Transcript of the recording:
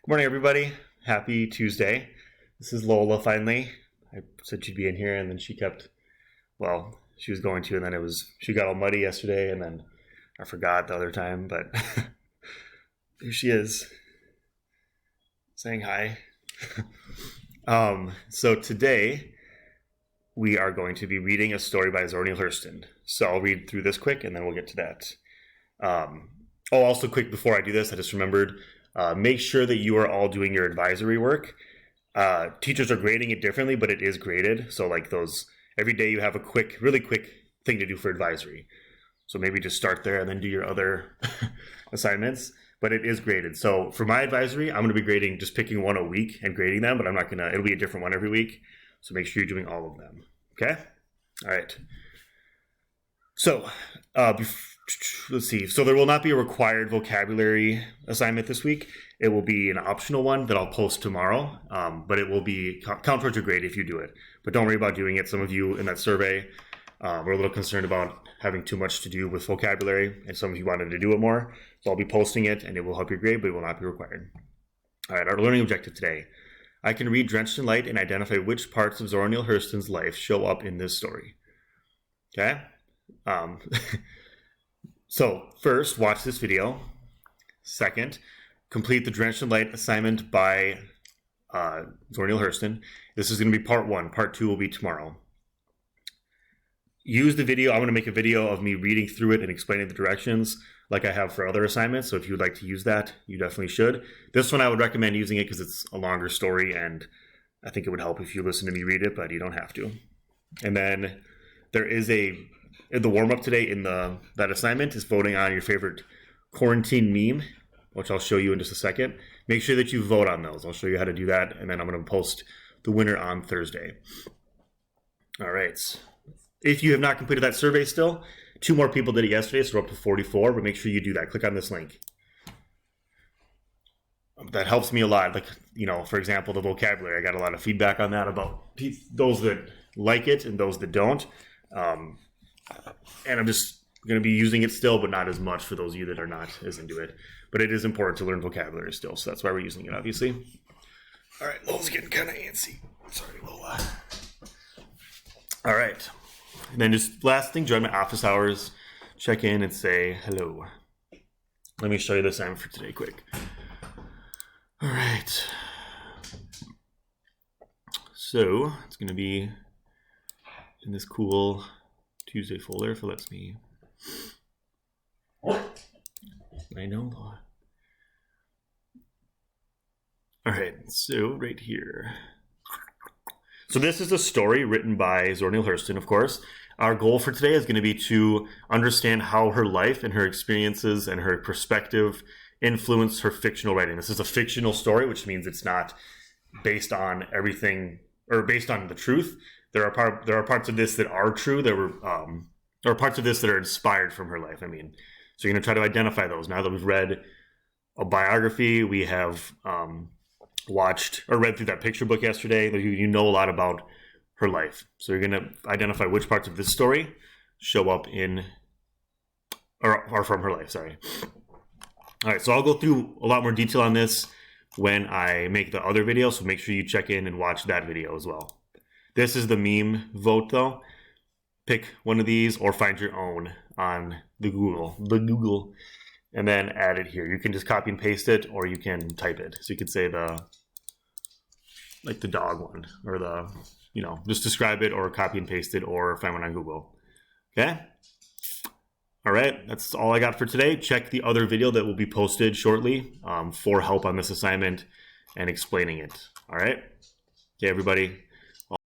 Good morning, everybody. Happy Tuesday. This is Lola finally. I said she'd be in here, and then she she was going to, and then she got all muddy yesterday, and then I forgot the other time, but here she is saying hi. So today we are going to be reading a story by Zora Neale Hurston. So I'll read through this quick, and then we'll get to that. Also quick before I do this, I just remembered, make sure that you are all doing your advisory work. Teachers are grading it differently, but it is graded. So like every day you have a really quick thing to do for advisory. So maybe just start there and then do your other assignments, but it is graded. So for my advisory, I'm going to be grading, just picking one a week and grading them, but it'll be a different one every week. So make sure you're doing all of them. Okay. All right. So, let's see. So there will not be a required vocabulary assignment this week. It will be an optional one that I'll post tomorrow, but it will be count towards your grade if you do it. But don't worry about doing it. Some of you in that survey were a little concerned about having too much to do with vocabulary, and some of you wanted to do it more. So I'll be posting it, and it will help your grade, but it will not be required. All right, our learning objective today. I can read Drenched in Light and identify which parts of Zora Neale Hurston's life show up in this story. Okay? So first, watch this video. Second, complete the Drenched in Light assignment by Zora Neale Hurston. This is going to be part 1. Part 2 will be tomorrow. Use the video. I'm going to make a video of me reading through it and explaining the directions like I have for other assignments. So if you would like to use that, you definitely should. This one I would recommend using it because it's a longer story, and I think it would help if you listen to me read it, but you don't have to. And then there is the warm-up today in that assignment is voting on your favorite quarantine meme, which I'll show you in just a second. Make sure that you vote on those. I'll show you how to do that, and then I'm going to post the winner on Thursday. All right. If you have not completed that survey still, 2 more people did it yesterday, so we're up to 44, but make sure you do that. Click on this link. That helps me a lot. Like, for example, the vocabulary. I got a lot of feedback on that about those that like it and those that don't. And I'm just going to be using it still, but not as much for those of you that are not as into it. But it is important to learn vocabulary still, so that's why we're using it, obviously. All right, Lola's getting kind of antsy. Sorry, Lola. All right. And then just last thing, join my office hours. Check in and say hello. Let me show you the assignment for today quick. All right. So it's going to be in this cool Tuesday folder if it lets me. I know. All right, so right here. So this is a story written by Zora Neale Hurston, of course. Our goal for today is going to be to understand how her life and her experiences and her perspective influence her fictional writing. This is a fictional story, which means it's not based on everything or based on the truth. There are parts of this that are true. There are parts of this that are inspired from her life. So you're going to try to identify those. Now that we've read a biography, we have watched or read through that picture book yesterday, you know a lot about her life. So you're going to identify which parts of this story show up in or are from her life. Sorry. All right, so I'll go through a lot more detail on this when I make the other video, so make sure you check in and watch that video as well. This is the meme vote, though. Pick one of these or find your own on the Google, and then add it here. You can just copy and paste it, or you can type it. So you could say the dog one, or just describe it, or copy and paste it, or find one on Google. Okay? All right, that's all I got for today. Check the other video that will be posted shortly for help on this assignment and explaining it. All right? Okay, everybody.